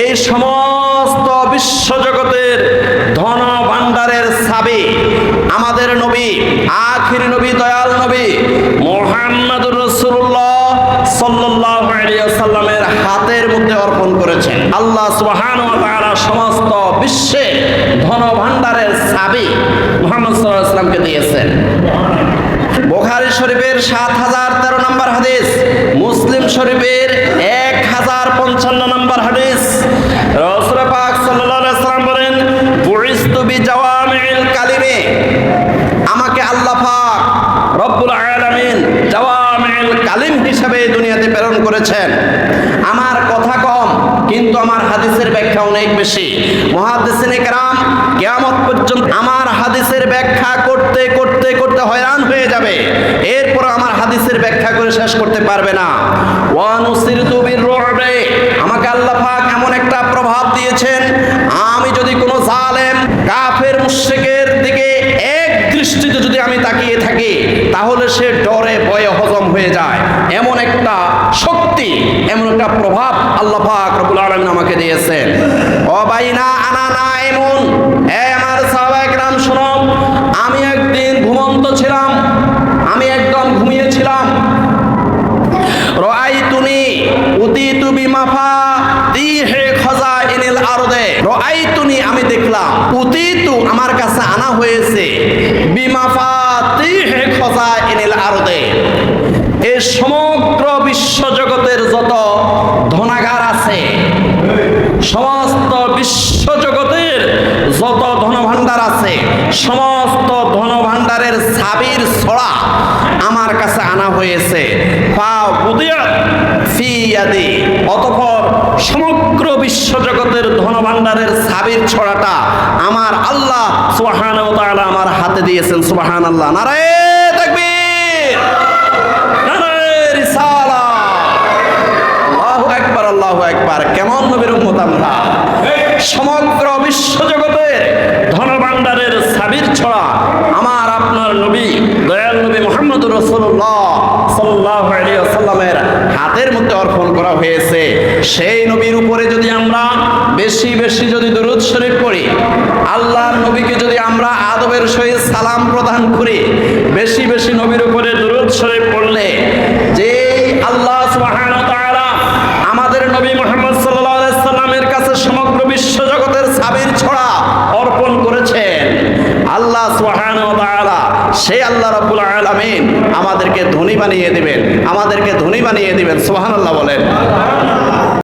এই সমস্ত বিশ্বজগতের ধন ভাণ্ডারের চাবি আমাদের নবী, আখির নবী, দয়াল নবী মুহাম্মদুর রাসূলুল্লাহ সাল্লাল্লাহু আলাইহি ওয়াসাল্লামের হাতের মধ্যে অর্পণ করেছেন। আল্লাহ সুবহানাহু ওয়া তাআলা সমস্ত বিশ্বের ধন ভাণ্ডারের চাবি মুহাম্মদ সাল্লাল্লাহু আলাইহি ওয়াসাল্লামকে দিয়েছেন। বুখারী শরীফের ৭০১৩ নম্বর হাদিস, মুসলিম শরীফের ১০৫৫ নম্বর হাদিস, রাসূল পাক সাল্লাল্লাহু আলাইহি ওয়াসাল্লাম বলেন, বুইসতু বিজাওয়ামিল কালিমে, আমাকে আল্লাহ পাক রব্বুল আলামিন জাওয়ামিল কালিম হিসেবে দুনিয়াতে প্রেরণ করেছেন। আমার কথা কম, কিন্তু আমার হাদিসের ব্যাখ্যা অনেক বেশি। মুহাদ্দিসিনে কেরাম কিয়ামত পর্যন্ত আমার হাদিসের ব্যাখ্যা করতে করতে করতে হয়রান হয়ে যাবে, এরপর আমার হাদিসের ব্যাখ্যা করে শেষ করতে পারবে না। ওয়া নুসিরতু বির-রু'বি, আমাকে আল্লাহ পাক এমন একটা প্রভাব দিয়েছেন, আমি যদি কোনো জালেম কাফের মুশরিকের দিকে এক দৃষ্টিতে যদি আমি তাকিয়ে থাকি, তাহলে সে ডরে ভয়ে হজম হয়ে যায়। এমন একটা শক্তি, এমন একটা প্রভাব আল্লাহ পাক রব্বুল আলামিন আমাকে দিয়েছেন। ও বাইনা আনা নাইমুন, হে আমার সাহাবায়ে কেরাম শুনো, আমি একদিন ঘুমন্ত ছিলাম, আমি একদম ঘুমিয়েছিলাম। রাআইতুনি উতিতু বিমাফাতিহি খাযাইনিল আরদে, রাআইতুনি, আমি দেখলাম, উতিতু, আমার কাছে আনা হয়েছে, বিমাফাতিহি খাযাইনিল আরদে, এই সমগ্র বিশ্বজগতের যত ধনাগার আছে, সমস্ত বিশ্বজগতের যত ধনভাণ্ডার আছে, সমস্ত ধনভাণ্ডারের চাবির ছড়া আমার কাছে আনা হয়েছে। অতঃপর সমগ্র বিশ্বজগতের ধনভাণ্ডারের চাবির ছড়াটা আমার আল্লাহ সুবহানাহু ওয়া তাআলা আমার হাতে দিয়েছেন। সুবহানাল্লাহ, নারে তাকবীর, নারে রিসালাত, আল্লাহু আকবার, আল্লাহু আকবার। কেমন নবীর উম্মত আমরা! সমগ্র বিশ্বজগতের ধনভাণ্ডারের চাবির ছড়া আমার আপনার নবী, দয়াল নবী মুহাম্মদুর রাসূলুল্লাহ সাল্লাল্লাহু আলাইহি ওয়াসাল্লামের হাতের মধ্যে অর্পণ করা হয়েছে। সেই নবীর উপরে যদি আমরা বেশি বেশি যদি দরুদ শরীফ পড়ি, আল্লাহর নবীকে যদি আমরা আদবের সহিত সালাম প্রদান করি, বেশি বেশি নবীর উপরে দরুদ শরীফ পড়লে যে আল্লাহ সুবহানাহু ওয়া তাআলা আমাদের নবী মুহাম্মদ সাল্লাল্লাহু আলাইহি ওয়াসাল্লামের কাছে সমগ্র বিশ্বজগতের চাবির ছড়া অর্পণ করেছেন, আল্লাহ সুবহানাহু ওয়া তাআলা সেই আল্লাহ রাব্বুল আলামিন আমাদেরকে ধনী বানিয়ে দিবেন, আমাদেরকে ধনী বানিয়ে দিবেন। সুবহানাল্লাহ বলেন।